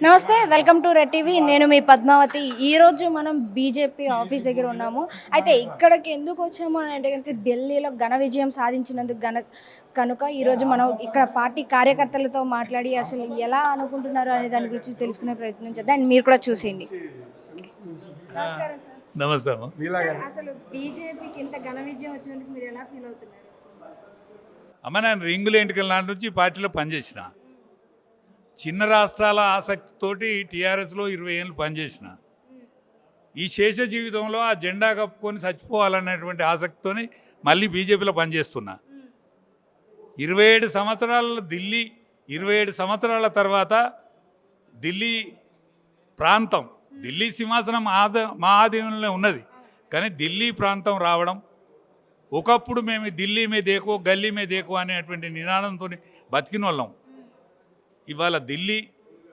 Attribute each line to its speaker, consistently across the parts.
Speaker 1: నమస్తే, welcome to red TV. నేను మీ పద్మావతి. ఈరోజు మనం బీజేపీ ఆఫీస్ దగ్గర ఉన్నాము. అయితే ఇక్కడికి ఎందుకు వచ్చాము అని అంటే కనుక ఢిల్లీలో ఘన విజయం సాధించినందుకు కనుక ఈరోజు మనం ఇక్కడ పార్టీ కార్యకర్తలతో మాట్లాడి అసలు ఎలా అనుకుంటున్నారు అనే దాని గురించి తెలుసుకునే ప్రయత్నం చేద్దాం. అండ్ మీరు కూడా చూసేయండి.
Speaker 2: నమస్తే.
Speaker 1: అసలు బీజేపీకి ఇంత ఘన విజయం వచ్చినందుకు మీరు ఎలా ఫీల్ అవుతున్నారు?
Speaker 2: అమ్మ, నేను రింగుల ఎన్నికల నాటి నుంచి పార్టీలో పనిచేసిన. చిన్న రాష్ట్రాల ఆసక్తితోటి టీఆర్ఎస్లో 20 ఏళ్ళు పనిచేసిన. ఈ శేష జీవితంలో ఆ జెండా కప్పుకొని చచ్చిపోవాలనేటువంటి ఆసక్తితోని మళ్ళీ బీజేపీలో పనిచేస్తున్నా. 27 సంవత్సరాల ఢిల్లీ, 27 సంవత్సరాల తర్వాత ఢిల్లీ ప్రాంతం, ఢిల్లీ సింహాసనం మా ఆధీనంలో ఉన్నది, కానీ ఢిల్లీ ప్రాంతం రావడం, ఒకప్పుడు మేము ఢిల్లీ మే దేకో గల్లీ మే దేకో అనేటువంటి నినాదంతో బతికిన వాళ్ళం. ఇవాళ ఢిల్లీ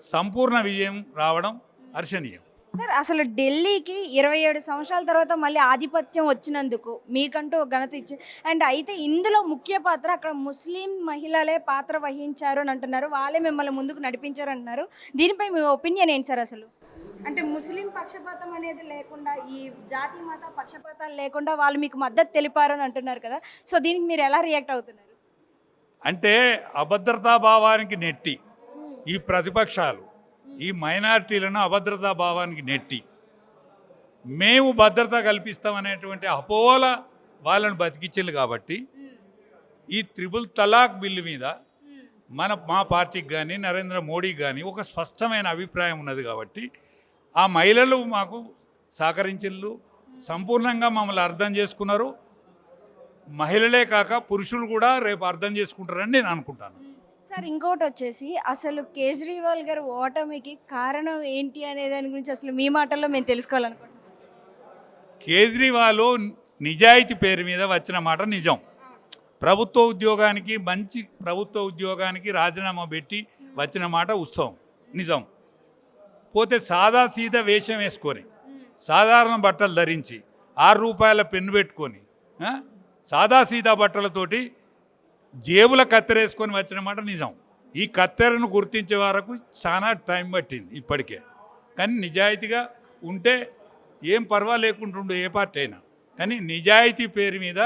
Speaker 2: సంపూర్ణ విజయం రావడం హర్షణీయం.
Speaker 1: సార్, అసలు ఢిల్లీకి 27 సంవత్సరాల తర్వాత మళ్ళీ ఆధిపత్యం వచ్చినందుకు మీకంటూ ఘనత ఇచ్చింది. అండ్ అయితే ఇందులో ముఖ్య పాత్ర అక్కడ ముస్లిం మహిళలే పాత్ర వహించారు అని అంటున్నారు. వాళ్ళే మిమ్మల్ని ముందుకు నడిపించారు అంటున్నారు. దీనిపై మీ ఒపీనియన్ ఏంటి సార్? అసలు అంటే ముస్లిం పక్షపాతం అనేది లేకుండా, ఈ జాతి మత పక్షపాతాలు లేకుండా వాళ్ళు మీకు మద్దతు తెలిపారు అని అంటున్నారు కదా. సో దీనికి మీరు ఎలా రియాక్ట్ అవుతున్నారు?
Speaker 2: అంటే అభద్రతా భావానికి నెట్టి ఈ ప్రతిపక్షాలు ఈ మైనారిటీలను అభద్రతా భావానికి నెట్టి మేము భద్రత కల్పిస్తామనేటువంటి అపోహల వాళ్ళను బతికించారు. కాబట్టి ఈ త్రిపుల్ తలాక్ బిల్లు మీద మా పార్టీకి కానీ నరేంద్ర మోడీకి కానీ ఒక స్పష్టమైన అభిప్రాయం ఉన్నది. కాబట్టి ఆ మహిళలు మాకు సహకరించారు, సంపూర్ణంగా మమ్మల్ని అర్థం చేసుకున్నారు. మహిళలే కాక పురుషులు కూడా రేపు అర్థం చేసుకుంటారని నేను అనుకుంటాను.
Speaker 1: సార్, ఇంకోటి వచ్చేసి అసలు కేజ్రీవాల్ గారు ఓటమికి కారణం ఏంటి అనే దాని గురించి అసలు మీ మాటల్లో మేము తెలుసుకోవాలనుకుంటున్నాం.
Speaker 2: కేజ్రీవాల్ నిజాయితీ పేరు మీద వచ్చిన మాట నిజం. ప్రభుత్వ ఉద్యోగానికి రాజీనామా పెట్టి వచ్చిన మాట ఉత్సవం నిజం. పోతే సాదా సీదా వేషం వేసుకొని, సాధారణ బట్టలు ధరించి, 6 రూపాయల పెన్ను పెట్టుకొని, సాదా సీదా బట్టలతోటి జేబుల కత్తెరేసుకొని వచ్చిన మాట నిజం. ఈ కత్తెరను గుర్తించే వరకు చాలా టైం పట్టింది ఇప్పటికే. కానీ నిజాయితీగా ఉంటే ఏం పర్వాలేకుంటుండు ఏ పార్టీ అయినా. కానీ నిజాయితీ పేరు మీద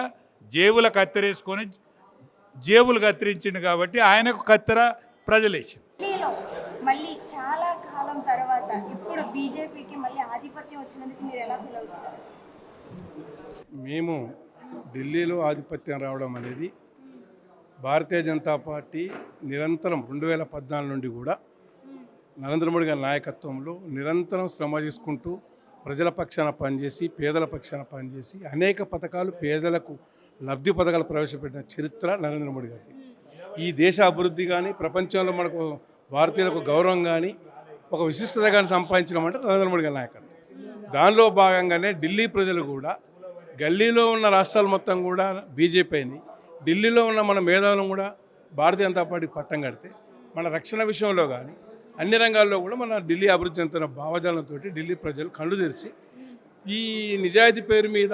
Speaker 2: జేబుల కత్తెరేసుకొని జేబులు కత్తిరించిండు కాబట్టి ఆయనకు కత్తెర ప్రజలేసింది.
Speaker 1: మళ్ళీ చాలా కాలం తర్వాత ఇప్పుడు బీజేపీకి మళ్ళీ ఆధిపత్యం వచ్చినందుకు మీరు ఎలా ఫీల్ అవుతున్నారు?
Speaker 3: మేము ఢిల్లీలో ఆధిపత్యం రావడం అనేది భారతీయ జనతా పార్టీ నిరంతరం 2014 నుండి కూడా నరేంద్ర మోడీ గారి నాయకత్వంలో నిరంతరం శ్రమ చేసుకుంటూ ప్రజల పక్షాన పనిచేసి, పేదల పక్షాన పనిచేసి అనేక పథకాలు, పేదలకు లబ్ధి పథకాలు ప్రవేశపెట్టిన చరిత్ర నరేంద్ర మోడీ గారికి. ఈ దేశ అభివృద్ధి కానీ, ప్రపంచంలో మనకు భారతీయులకు గౌరవం కానీ, ఒక విశిష్టత కానీ సంపాదించడం అంటే నరేంద్ర మోడీ గారి నాయకత్వం. దానిలో భాగంగానే ఢిల్లీ ప్రజలు కూడా, గల్లీలో ఉన్న రాష్ట్రాలు మొత్తం కూడా బీజేపీని, ఢిల్లీలో ఉన్న మన మేధావులను కూడా భారతీయ జనతా పార్టీకి పట్టం కడితే, మన రక్షణ విషయంలో కానీ అన్ని రంగాల్లో కూడా మన ఢిల్లీ అభివృద్ధి చెందుతున్న భావజాలంతో ఢిల్లీ ప్రజలు కళ్ళు తెరిచి ఈ నిజాయితీ పేరు మీద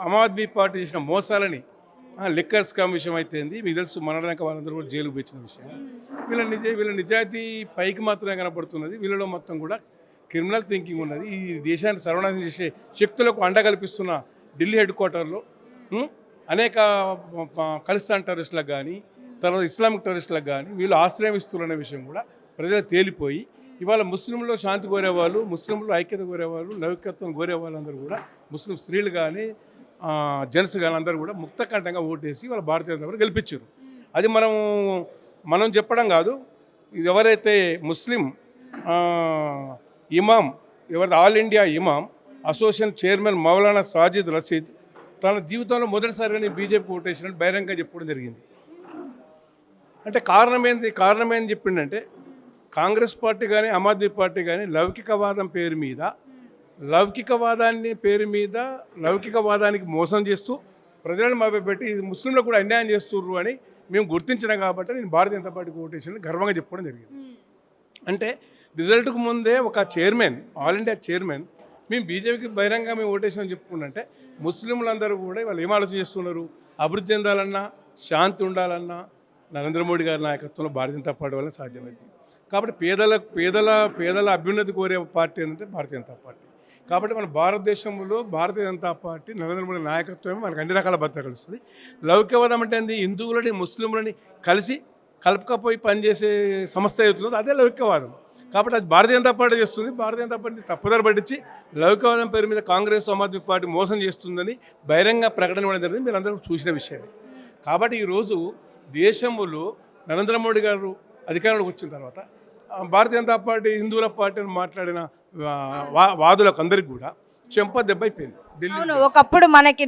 Speaker 3: ఆమ్ ఆద్మీ పార్టీ చేసిన మోసాలని, లిక్కర్ స్కామ్ విషయం అయితేంది, మీకు తెలుసు, మనడానికి వాళ్ళందరూ కూడా జైలుకు వచ్చిన విషయం. వీళ్ళ నిజాయితీ పైకి మాత్రమే కనపడుతున్నది. వీళ్ళలో మొత్తం కూడా క్రిమినల్ థింకింగ్ ఉన్నది. ఈ దేశాన్ని సర్వనాశనం చేసే శక్తులకు అండ కల్పిస్తున్న ఢిల్లీ హెడ్ క్వార్టర్లో అనేక ఖలిస్తాన్ టెర్రరిస్టులకు కానీ, తర్వాత ఇస్లామిక్ టెర్రరిస్టులకు కానీ వీళ్ళు ఆశ్రయం ఇస్తున్న విషయం కూడా ప్రజలు తేలిపోయి, ఇవాళ ముస్లింలో శాంతి కోరేవాళ్ళు, ముస్లింలో ఐక్యత కోరేవాళ్ళు, లౌకికత్వం కోరే వాళ్ళందరూ కూడా, ముస్లిం స్త్రీలు కానీ జెంట్స్ కానీ అందరూ కూడా ముక్తకంఠంగా ఓటేసి వాళ్ళ భారతీయ జనతా పార్టీ గెలిపించారు. అది మనం చెప్పడం కాదు. ఎవరైతే ముస్లిం ఇమాం, ఎవరైతే ఆల్ ఇండియా ఇమాం అసోసియేషన్ చైర్మన్ మౌలానా సాజిద్ రషీద్ తన జీవితంలో మొదటిసారిగా నేను బీజేపీ ఓటేసినట్టు బహిరంగంగా చెప్పడం జరిగింది. అంటే కారణం ఏంది చెప్పిండంటే, కాంగ్రెస్ పార్టీ కానీ ఆమ్ ఆద్మీ పార్టీ కానీ లౌకికవాదం పేరు మీద, లౌకికవాదానికి మోసం చేస్తూ ప్రజలను మభ్యపెట్టి ముస్లింలకు కూడా అన్యాయం చేస్తుర్రు అని మేము గుర్తించినా కాబట్టి నేను భారతీయ జనతా పార్టీకి ఓటేసినట్టు గర్వంగా చెప్పుకోవడం జరిగింది. అంటే రిజల్ట్కు ముందే ఒక చైర్మన్, ఆల్ ఇండియా చైర్మన్, మేము బీజేపీకి బహిరంగంగా మేము ఓటేసినని చెప్పుకుంటే ముస్లింలందరూ కూడా వాళ్ళు ఏం ఆలోచన చేస్తున్నారు? అభివృద్ధి చెందాలన్నా, శాంతి ఉండాలన్నా నరేంద్ర మోడీ గారి నాయకత్వంలో భారతీయ జనతా పార్టీ వల్ల సాధ్యమైంది. కాబట్టి పేదల అభ్యున్నతి కోరే పార్టీ ఏంటంటే భారతీయ జనతా పార్టీ. కాబట్టి మన భారతదేశంలో భారతీయ జనతా పార్టీ నరేంద్ర మోడీ నాయకత్వమే మనకు అన్ని రకాల భద్రత కలుస్తుంది. లౌకికవాదం అంటే ఏంది? హిందువులని ముస్లింలని కలిసి కలుపుకపోయి పనిచేసే సంస్థ అవుతుందో అదే లౌకికవాదం. కాబట్టి అది భారతీయ జనతా పార్టీ చేస్తుంది. భారతీయ జనతా పార్టీ తప్పుదారి పట్టించి లౌకికవాదం పేరు మీద కాంగ్రెస్ ఆమ్ ఆద్మీ పార్టీ మోసం చేస్తుందని బహిరంగ ప్రకటన ఇవ్వడం జరిగింది. మీరు అందరూ చూసిన విషయమే. కాబట్టి ఈరోజు దేశంలో నరేంద్ర మోడీ గారు అధికారంలోకి వచ్చిన తర్వాత భారతీయ జనతా పార్టీ హిందువుల పార్టీ అని మాట్లాడిన వాదులకు అందరికీ కూడా చెంప దెబ్బ అయిపోయింది.
Speaker 1: అవును, ఒకప్పుడు మనకి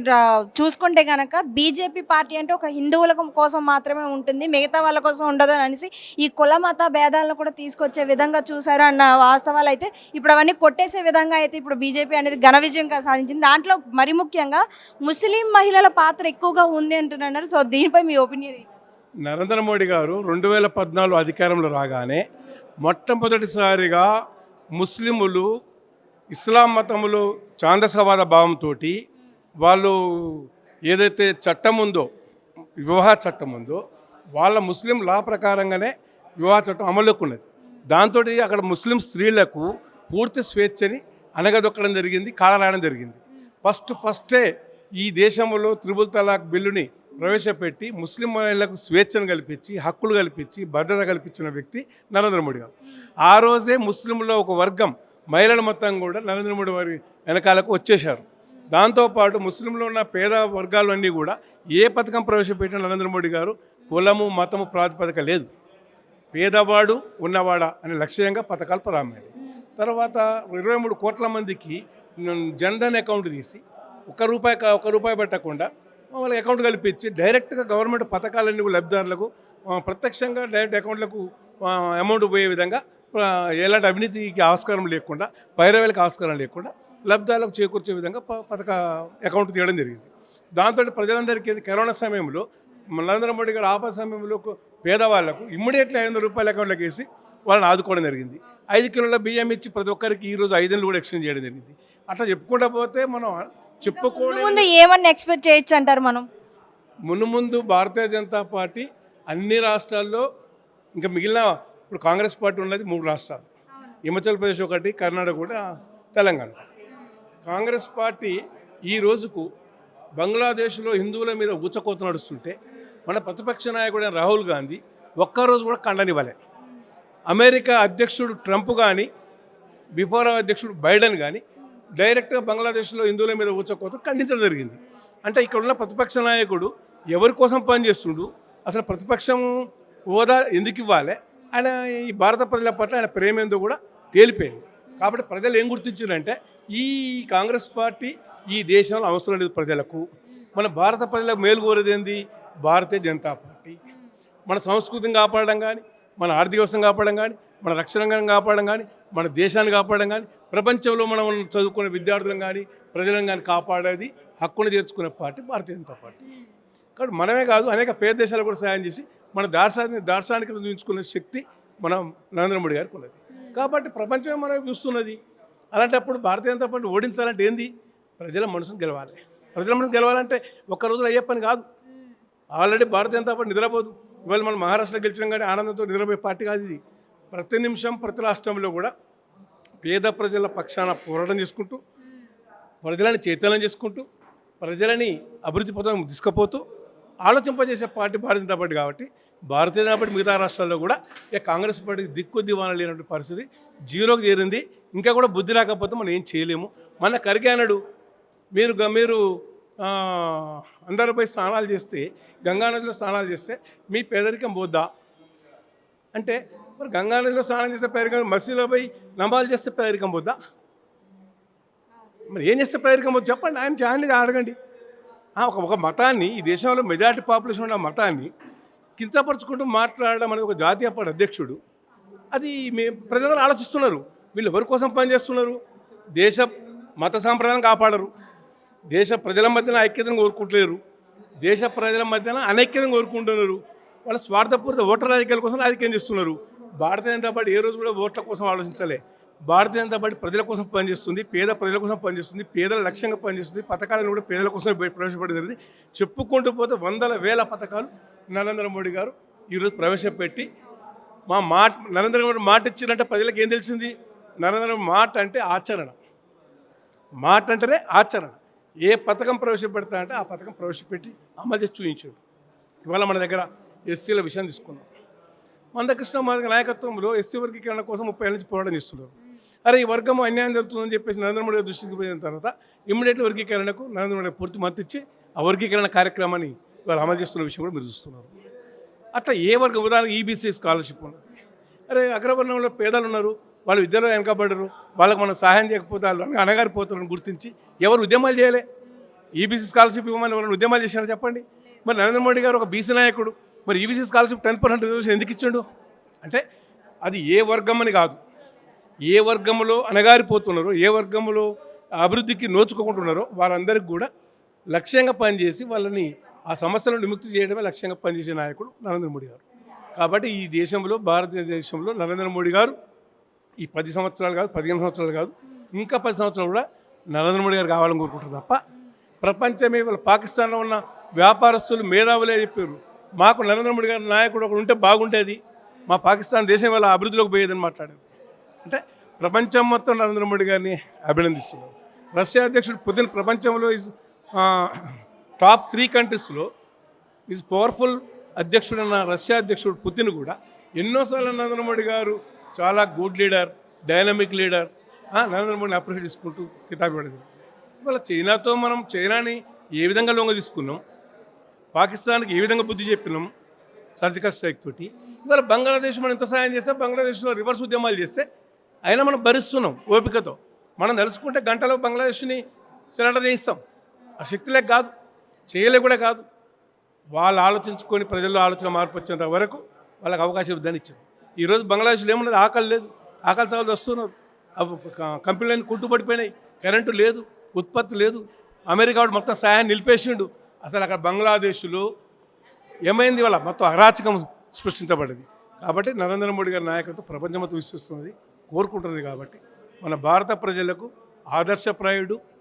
Speaker 1: చూసుకుంటే కనుక బీజేపీ పార్టీ అంటే ఒక హిందువుల కోసం మాత్రమే ఉంటుంది, మిగతా వాళ్ళ కోసం ఉండదు అని అనేసి ఈ కుల మత భేదాలను కూడా తీసుకొచ్చే విధంగా చూసారు అన్న వాస్తవాలు అయితే ఇప్పుడు అవన్నీ కొట్టేసే విధంగా అయితే ఇప్పుడు బీజేపీ అనేది ఘన విజయం సాధించింది. దాంట్లో మరి ముఖ్యంగా ముస్లిం మహిళల పాత్ర ఎక్కువగా ఉంది అంటున్నారు. సో దీనిపై మీ ఒపీనియన్?
Speaker 3: నరేంద్ర మోడీ గారు 2014 అధికారంలో రాగానే మొట్టమొదటిసారిగా ముస్లిములు ఇస్లాం మతములో ఛాందసవాద భావంతో వాళ్ళు ఏదైతే చట్టం ఉందో, వివాహ చట్టం ఉందో, వాళ్ళ ముస్లిం లా ప్రకారంగానే వివాహ చట్టం అమలులోకి ఉన్నది. దాంతో అక్కడ ముస్లిం స్త్రీలకు పూర్తి స్వేచ్ఛని అనగదొక్కడం జరిగింది, కాలరాయడం జరిగింది. ఫస్టే ఈ దేశంలో త్రిబుల్ తలాక్ బిల్లుని ప్రవేశపెట్టి ముస్లిం మహిళలకు స్వేచ్ఛను కల్పించి, హక్కులు కల్పించి, భద్రత కల్పించిన వ్యక్తి నరేంద్ర మోడీ గారు. ఆ రోజే ముస్లింలో ఒక వర్గం మహిళలు మొత్తం కూడా నరేంద్ర మోడీ వారి వెనకాలకు వచ్చేశారు. దాంతోపాటు ముస్లింలో ఉన్న పేద వర్గాలన్నీ కూడా ఏ పథకం ప్రవేశపెట్టిన నరేంద్ర మోడీ గారు కులము మతము ప్రాతిపదిక లేదు, పేదవాడు ఉన్నవాడా అనే లక్ష్యంగా పథకాలు ప్రారంభమైంది. తర్వాత 23 కోట్ల మందికి జన్ధన్ అకౌంట్ తీసి ఒక్క రూపాయి పెట్టకుండా వాళ్ళకి అకౌంట్ కల్పించి డైరెక్ట్గా గవర్నమెంట్ పథకాలన్నీ లబ్ధిదారులకు ప్రత్యక్షంగా డైరెక్ట్ అకౌంట్లకు అమౌంట్ పోయే విధంగా ఎలాంటి అవినీతికి ఆస్కారం లేకుండా, పైరవేలకు ఆస్కారం లేకుండా లబ్ధిదారులకు చేకూర్చే విధంగా పథక అకౌంట్ తీయడం జరిగింది. దాంతో ప్రజలందరికీ కరోనా సమయంలో నరేంద్ర మోడీ గారు ఆపద సమయంలో పేదవాళ్లకు ఇమ్మీడియట్లీ 500 రూపాయల అకౌంట్లోకి వేసి వాళ్ళని ఆదుకోవడం జరిగింది. 5 కిలోల బియ్యం ఇచ్చి ప్రతి ఒక్కరికి ఈరోజు 5 ఏళ్ళు కూడా ఎక్స్చేంజ్ చేయడం జరిగింది. అట్లా చెప్పుకుంటూ పోతే మనం
Speaker 1: ముందు ఏమన్నా ఎక్స్పెక్ట్ చేయొచ్చు అంటారు మనం?
Speaker 3: ముందు భారతీయ జనతా పార్టీ అన్ని రాష్ట్రాల్లో, ఇంకా మిగిలిన ఇప్పుడు కాంగ్రెస్ పార్టీ ఉన్నది 3 రాష్ట్రాలు, హిమాచల్ ప్రదేశ్ ఒకటి, కర్ణాటక కూడా, తెలంగాణ. కాంగ్రెస్ పార్టీ ఈ రోజుకు బంగ్లాదేశ్లో హిందువుల మీద ఊచకోత నడుస్తుంటే మన ప్రతిపక్ష నాయకుడైన రాహుల్ గాంధీ ఒక్కరోజు కూడా ఖండనివ్వలే. అమెరికా అధ్యక్షుడు ట్రంప్ కానీ, బిఫోర్ అధ్యక్షుడు బైడెన్ కానీ డైరెక్ట్గా బంగ్లాదేశ్లో హిందువుల మీద ఊచకోత ఖండించడం జరిగింది. అంటే ఇక్కడ ఉన్న ప్రతిపక్ష నాయకుడు ఎవరి కోసం పనిచేస్తుండు, అసలు ప్రతిపక్షం హోదా ఎందుకు ఇవ్వాలి, ఆయన ఈ భారత ప్రజల పట్ల ఆయన ప్రేమ ఏందో కూడా తేలిపోయింది. కాబట్టి ప్రజలు ఏం గుర్తించారంటే ఈ కాంగ్రెస్ పార్టీ ఈ దేశంలో అవసరం లేదు ప్రజలకు. మన భారత ప్రజలకు మేలు కోరేది ఏంది? భారతీయ జనతా పార్టీ. మన సంస్కృతిని కాపాడడం కానీ, మన ఆర్థిక వ్యవస్థను కాపాడడం కానీ, మన రక్షణ రంగాన్ని కాపాడడం కానీ, మన దేశాన్ని కాపాడడం కానీ, ప్రపంచంలో మనం చదువుకునే విద్యార్థులను కానీ ప్రజలను కానీ కాపాడేది, హక్కును చేర్చుకునే పార్టీ భారతీయ జనతా పార్టీ. కాబట్టి మనమే కాదు, అనేక పేద దేశాలు కూడా సాయం చేసి మన దార్శనికత చూపించుకునే శక్తి మనం నరేంద్ర మోడీ గారికి ఉన్నది. కాబట్టి ప్రపంచమే మనం చూస్తున్నది. అలాంటప్పుడు భారతీయ జనతా పార్టీ ఓడించాలంటే ఏంది? ప్రజల మనసును గెలవాలి. ప్రజల మనసు గెలవాలంటే ఒక్క రోజులో అయ్యే పని కాదు. Already Bharatiya Janata party నిద్రపోదు. ఇవాళ మనం మహారాష్ట్రలో గెలిచినాం కానీ ఆనందంతో నిద్రపోయే పార్టీ కాదు ఇది. ప్రతి నిమిషం ప్రతి రాష్ట్రంలో కూడా పేద ప్రజల పక్షాన పోరాటం చేసుకుంటూ, ప్రజలని చైతన్యం చేసుకుంటూ, ప్రజలని అభివృద్ధి పథకం తీసుకుపోతూ ఆలోచింపజేసే పార్టీ భారతీయ జనతా పార్టీ. కాబట్టి భారతీయ జనతా పార్టీ మిగతా రాష్ట్రాల్లో కూడా కాంగ్రెస్ పార్టీకి దిక్కు దివాణం లేనటువంటి పరిస్థితి జీరోకి చేరింది. ఇంకా కూడా బుద్ధి రాకపోతే మనం ఏం చేయలేము. మన ఖర్గే అన్నాడు, మీరు అందరిపై స్నానాలు చేస్తే, గంగానదిలో స్నానాలు చేస్తే మీ పేదరికం పోద్దా అంటే, మరి గంగానదిలో స్నానం చేస్తే పేదరికం, మసీదులో పోయి నమాజులు చేస్తే పేదరికం పోద్దా? మరి ఏం చేస్తే పేదరికం పోద్దు చెప్పండి. ఆయన చేయండి, అడగండి. ఒక మతాన్ని, ఈ దేశంలో మెజారిటీ పాపులేషన్ ఉన్న మతాన్ని కించపరుచుకుంటూ మాట్లాడడం అనేది ఒక జాతీయ పార్టీ అధ్యక్షుడు, అది ప్రజలు ఆలోచిస్తున్నారు. వీళ్ళు ఎవరి కోసం పనిచేస్తున్నారు? దేశ మత సాంప్రదాయం కాపాడరు, దేశ ప్రజల మధ్యన ఐక్యతను కోరుకుంటలేరు, దేశ ప్రజల మధ్యన అనైక్యతను కోరుకుంటున్నారు. వాళ్ళ స్వార్థపూరిత ఓటర్ రాజకీయాల కోసం రాజకీయం చేస్తున్నారు. భారతీయ జనతా పార్టీ ఏ రోజు కూడా ఓట్ల కోసం ఆలోచించలే. భారతీయ జనతా పార్టీ ప్రజల కోసం పనిచేస్తుంది, పేద ప్రజల కోసం పనిచేస్తుంది, పేదల లక్ష్యంగా పనిచేస్తుంది. పథకాలను కూడా పేదల కోసం ప్రవేశపెట్టడం జరిగింది. చెప్పుకుంటూ పోతే వందల వేల పథకాలు నరేంద్ర మోడీ గారు ఈరోజు ప్రవేశపెట్టి నరేంద్ర మోడీ మాట ఇచ్చినట్టే ప్రజలకు ఏం తెలిసింది? నరేంద్ర మోడీ మాట అంటే ఆచరణ, మాట అంటేనే ఆచరణ. ఏ పథకం ప్రవేశపెడతా అంటే ఆ పథకం ప్రవేశపెట్టి అమలు చేసి చూపించాడు. ఇవాళ మన దగ్గర ఎస్సీల విషయం తీసుకున్నాం. మందకృష్ణ మాదిగ నాయకత్వంలో ఎస్సీ వర్గీకరణ కోసం 30 ఏళ్ళ నుంచి పోరాటం చేస్తున్నారు. అరే ఈ వర్గం అన్యాయం జరుగుతుందని చెప్పేసి నరేంద్ర మోడీ దృష్టికి పోయిన తర్వాత ఇమ్మీడియట్లీ వర్గీకరణకు నరేంద్ర మోడీ పూర్తి మద్దతు ఇచ్చి ఆ వర్గీకరణ కార్యక్రమాన్ని ఇవాళ అమలు చేస్తున్న విషయం కూడా మీరు చూస్తున్నారు. అట్లా ఏ వర్గం, ఉదాహరణకు ఈబీసీ స్కాలర్షిప్ ఉన్నది. అరే అగ్రవర్ణంలో పేదలు ఉన్నారు, వాళ్ళు విద్యలో వెనకబడరు, వాళ్ళకి మనం సహాయం చేయకపోతే వాళ్ళు అనగారిపోతారని గుర్తించి ఎవరు ఉద్యమాలు చేయలే? ఈబీసీ స్కాలర్షిప్ ఇవ్వమని ఎవరైనా ఉద్యమాలు చేశారో చెప్పండి. మరి నరేంద్ర మోడీ గారు ఒక బీసీ నాయకుడు, మరి ఈబీసీ స్కాలర్షిప్ 10% రిజర్వేషన్ ఎందుకు ఇచ్చాడు? అంటే అది ఏ వర్గం అని కాదు, ఏ వర్గంలో అనగారిపోతున్నారో, ఏ వర్గంలో అభివృద్ధికి నోచుకుంటున్నారో వారందరికీ కూడా లక్ష్యంగా పనిచేసి వాళ్ళని ఆ సమస్యలను విముక్తి చేయడమే లక్ష్యంగా పనిచేసే నాయకుడు నరేంద్ర మోడీ గారు. కాబట్టి ఈ దేశంలో, భారతదేశంలో నరేంద్ర మోడీ గారు ఈ 10 సంవత్సరాలు కాదు, 15 సంవత్సరాలు కాదు, ఇంకా 10 సంవత్సరాలు కూడా నరేంద్ర మోడీ గారు కావాలని కోరుకుంటారు తప్ప ప్రపంచమే వాళ్ళ పాకిస్తాన్లో ఉన్న వ్యాపారస్తులు మేధావులే చెప్పారు, మాకు నరేంద్ర మోడీ గారి నాయకుడు ఒకడు ఉంటే బాగుండేది, మా పాకిస్తాన్ దేశం వల్ల అభివృద్ధిలోకి పోయేదని మాట్లాడారు. అంటే ప్రపంచం మొత్తం నరేంద్ర మోడీ గారిని అభినందిస్తున్నారు. రష్యా అధ్యక్షుడు పుతిన్ ప్రపంచంలో టాప్ 3 కంట్రీస్లో ఈజ్ పవర్ఫుల్ అధ్యక్షుడన్న రష్యా అధ్యక్షుడు పుతిన్ కూడా ఎన్నోసార్లు నరేంద్ర మోడీ గారు చాలా good leader, dynamic leader, Narendra మోడీని అప్రిషియేట్ చేసుకుంటూ కితాబు ఇవ్వడం. ఇవాళ చైనాతో మనం చైనాని ఏ విధంగా లొంగ తీసుకున్నాం, పాకిస్తాన్కి ఏ విధంగా బుద్ధి చెప్పినాం సర్జికల్ స్ట్రైక్ తోటి. ఇవాళ బంగ్లాదేశ్ మనం ఎంత సాయం చేస్తే, బంగ్లాదేశ్లో రివర్స్ ఉద్యమాలు చేస్తే అయినా మనం భరిస్తున్నాం ఓపికతో. మనం తెలుసుకుంటే గంటలో బంగ్లాదేశ్ని సిలిండర్ చేయిస్తాం. ఆ శక్తిలేక కాదు, చేయలే కూడా కాదు, వాళ్ళు ఆలోచించుకొని ప్రజల్లో ఆలోచన మార్పు వచ్చేంత వరకు వాళ్ళకి అవకాశం ఇద్దని ఇచ్చారు. ఈరోజు బంగ్లాదేశ్లో ఏమున్నది? ఆకలి లేదు, ఆకలి చాలు వస్తున్నారు, కంపెనీలన్నీ కుంటుపడిపోయినాయి, కరెంటు లేదు, ఉత్పత్తి లేదు, అమెరికా వాడు మొత్తం సహాయాన్ని నిలిపేసిండు. అసలు అక్కడ బంగ్లాదేశ్లో ఏమైంది? వాళ్ళ మొత్తం అరాచకం సృష్టించబడింది. కాబట్టి నరేంద్ర మోడీ గారి నాయకత్వం ప్రపంచం మొత్తం విశ్వసిస్తున్నది, కోరుకుంటున్నది. కాబట్టి మన భారత ప్రజలకు ఆదర్శప్రాయుడు,